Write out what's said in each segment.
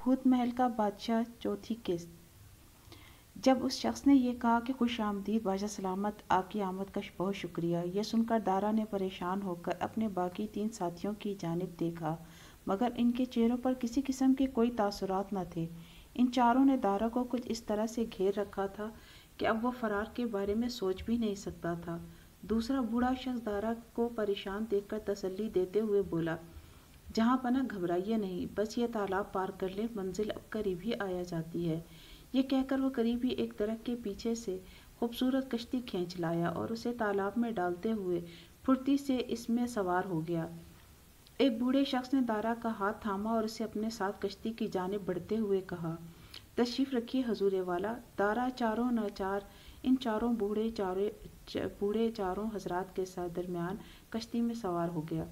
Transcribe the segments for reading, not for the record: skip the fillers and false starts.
بھوت محل کا بادشاہ چوتھی قسط۔ جب اس شخص نے یہ کہا کہ خوش آمدید بادشاہ سلامت، آپ کی آمد کا بہت شکریہ، یہ سن کر دارا نے پریشان ہو کر اپنے باقی 3 ساتھیوں کی جانب دیکھا، مگر ان کے چہروں پر کسی قسم کے کوئی تاثرات نہ تھے۔ ان چاروں نے دارا کو کچھ اس طرح سے گھیر رکھا تھا کہ اب وہ فرار کے بارے میں سوچ بھی نہیں سکتا تھا۔ دوسرا بوڑھا شخص دارا کو پریشان دیکھ کر تسلی دیتے ہوئے بولا، جہاں پناہ گھبرائیے نہیں، بس یہ تالاب پار کر لیں، منزل اب قریب ہی آیا جاتی ہے۔ یہ کہہ کر وہ قریب ہی ایک درخت کے پیچھے سے خوبصورت کشتی کھینچ لایا اور اسے تالاب میں ڈالتے ہوئے پھرتی سے اس میں سوار ہو گیا۔ ایک بوڑھے شخص نے دارا کا ہاتھ تھاما اور اسے اپنے ساتھ کشتی کی جانب بڑھتے ہوئے کہا، تشریف رکھیے حضور والا۔ دارا چاروں ناچار ان چاروں بوڑھے چاروں حضرات کے ساتھ درمیان کشتی میں سوار ہو گیا۔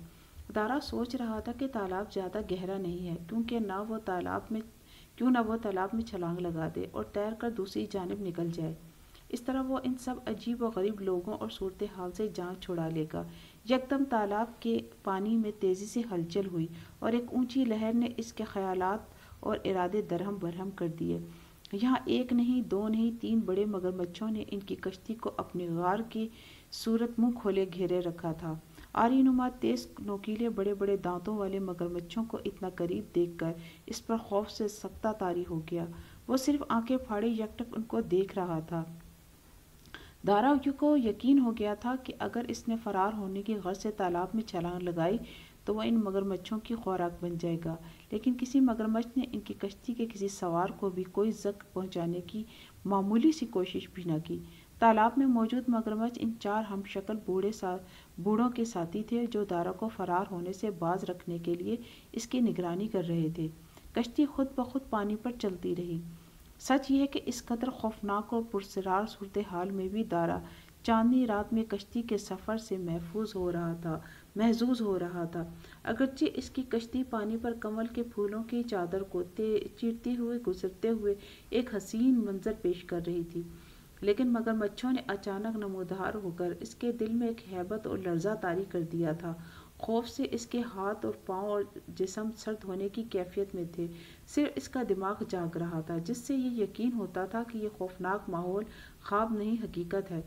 دارا سوچ رہا تھا کہ تالاب زیادہ گہرا نہیں ہے، کیوں نہ وہ تالاب میں چھلانگ لگا دے اور تیر کر دوسری جانب نکل جائے۔ اس طرح وہ ان سب عجیب و غریب لوگوں اور صورتحال سے جان چھڑا لے گا۔ یکدم تالاب کے پانی میں تیزی سے ہلچل ہوئی اور ایک اونچی لہر نے اس کے خیالات اور ارادے درہم برہم کر دیے۔ یہاں 1 نہیں 2 نہیں 3 بڑے مگرمچھوں نے ان کی کشتی کو اپنی غار کی صورت منہ کھولے گھیرے رکھا تھا۔ آری نما تیز نوکیلے بڑے بڑے دانتوں والے مگرمچھوں کو اتنا قریب دیکھ کر اس پر خوف سے سکتہ طاری ہو گیا۔ وہ صرف آنکھیں پھاڑے یکٹک ان کو دیکھ رہا تھا۔ دارا کو یقین ہو گیا تھا کہ اگر اس نے فرار ہونے کی غرض سے تالاب میں چھلانگ لگائی تو وہ ان مگرمچھوں کی خوراک بن جائے گا، لیکن کسی مگرمچھ نے ان کی کشتی کے کسی سوار کو بھی کوئی زخم پہنچانے کی معمولی سی کوشش بھی نہ کی۔ تالاب میں موجود مگرمچھ ان 4 ہم شکل بوڑھوں کے ساتھی تھے جو دارا کو فرار ہونے سے باز رکھنے کے لیے اس کی نگرانی کر رہے تھے۔ کشتی خود بخود پانی پر چلتی رہی۔ سچ یہ کہ اس قدر خوفناک اور پراسرار صورتحال میں بھی دارا چاندنی رات میں کشتی کے سفر سے محظوظ ہو رہا تھا۔ اگرچہ اس کی کشتی پانی پر کمل کے پھولوں کی چادر کو چیرتے ہوئے گزرتے ہوئے ایک حسین منظر پیش کر رہی تھی، لیکن مگرمچھوں نے اچانک نمودار ہو کر اس کے دل میں ایک ہیبت اور لرزہ طاری کر دیا تھا۔ خوف سے اس کے ہاتھ اور پاؤں اور جسم سرد ہونے کی کیفیت میں تھے، صرف اس کا دماغ جاگ رہا تھا، جس سے یہ یقین ہوتا تھا کہ یہ خوفناک ماحول خواب نہیں حقیقت ہے۔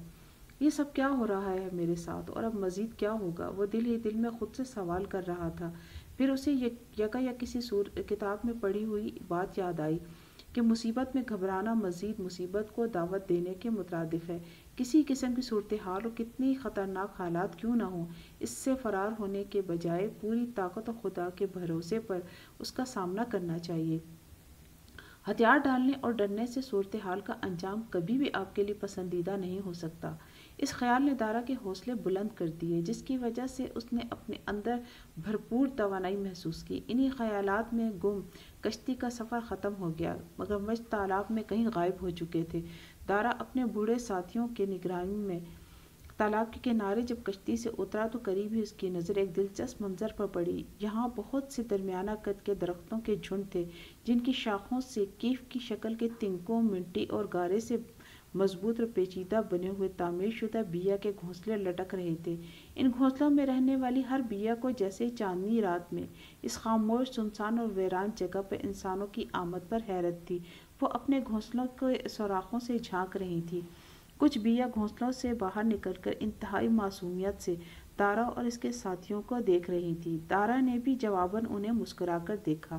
یہ سب کیا ہو رہا ہے میرے ساتھ، اور اب مزید کیا ہوگا؟ وہ دل ہی دل میں خود سے سوال کر رہا تھا۔ پھر اسے یکایک کسی کتاب میں پڑھی ہوئی بات یاد آئی کہ مصیبت میں گھبرانا مزید مصیبت کو دعوت دینے کے مترادف ہے۔ کسی قسم کی صورتحال اور کتنی خطرناک حالات کیوں نہ ہوں، اس سے فرار ہونے کے بجائے پوری طاقت و خدا کے بھروسے پر اس کا سامنا کرنا چاہیے۔ ہتھیار ڈالنے اور ڈرنے سے صورتحال کا انجام کبھی بھی آپ کے لیے پسندیدہ نہیں ہو سکتا۔ اس خیال نے دارا کے حوصلے بلند کر دیے، جس کی وجہ سے اس نے اپنے اندر بھرپور توانائی محسوس کی۔ انہی خیالات میں گم کشتی کا سفر ختم ہو گیا۔ مگرمچھ تالاب میں کہیں غائب ہو چکے تھے۔ دارا اپنے بوڑھے ساتھیوں کی نگرانی میں تالاب کے کنارے جب کشتی سے اترا تو قریب ہی اس کی نظر ایک دلچسپ منظر پر پڑی۔ یہاں بہت سے درمیانہ قد کے درختوں کے جھنڈ تھے، جن کی شاخوں سے کیف کی شکل کے تنکوں، منٹی اور گارے سے مضبوط اور پیچیدہ بنے ہوئے تعمیر شدہ بیا کے گھونسلے لٹک رہے تھے۔ ان گھونسلوں میں رہنے والی ہر بیا کو جیسے چاندنی رات میں اس خاموش، سنسان اور ویران جگہ پر انسانوں کی آمد پر حیرت تھی۔ وہ اپنے گھونسلوں کے سوراخوں سے جھانک رہی تھیں۔ کچھ بیا گھونسلوں سے باہر نکل کر انتہائی معصومیت سے دارا اور اس کے ساتھیوں کو دیکھ رہی تھیں۔ دارا نے بھی جواباً انہیں مسکرا کر دیکھا۔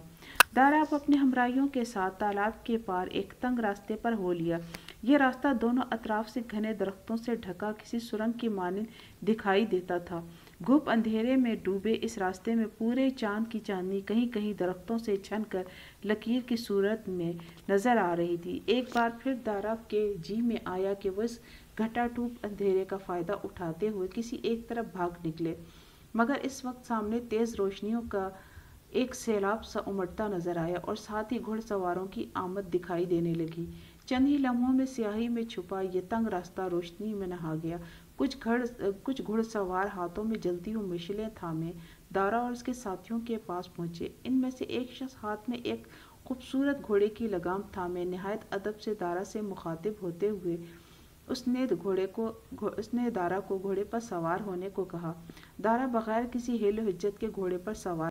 دارا اب اپنے ہمراہیوں کے ساتھ تالاب کے پار ایک تنگ راستے پر ہو لیا۔ یہ راستہ دونوں اطراف سے گھنے درختوں سے ڈھکا کسی سرنگ کی مانند دکھائی دیتا تھا۔ گھوپ اندھیرے میں ڈوبے اس راستے میں پورے چاند کی چاندنی کہیں کہیں درختوں سے چھن کر لکیر کی صورت میں نظر آ رہی تھی۔ ایک بار پھر دارا کے جی میں آیا کہ وہ اس گھٹا ٹوپ اندھیرے کا فائدہ اٹھاتے ہوئے کسی ایک طرف بھاگ نکلے، مگر اس وقت سامنے تیز روشنیوں کا ایک سیلاب سا امٹتا نظر آیا اور ساتھ ہی گھڑ سواروں کی آمد دکھائی دینے لگی۔ چند ہی لمحوں میں سیاہی میں چھپا یہ تنگ راستہ روشنی میں نہا گیا۔ کچھ گھڑ سوار ہاتھوں میں جلتی ہوئی مشلیں تھامے دارا اور اس کے ساتھیوں کے پاس پہنچے۔ ان میں سے ایک شخص ہاتھ میں ایک خوبصورت گھوڑے کی لگام تھامے نہایت ادب سے دارا سے مخاطب ہوتے ہوئے اس نے دارا کو گھوڑے پر سوار ہونے کو کہا۔ دارا بغیر کسی حیل و حجت کے گھوڑے پر سوار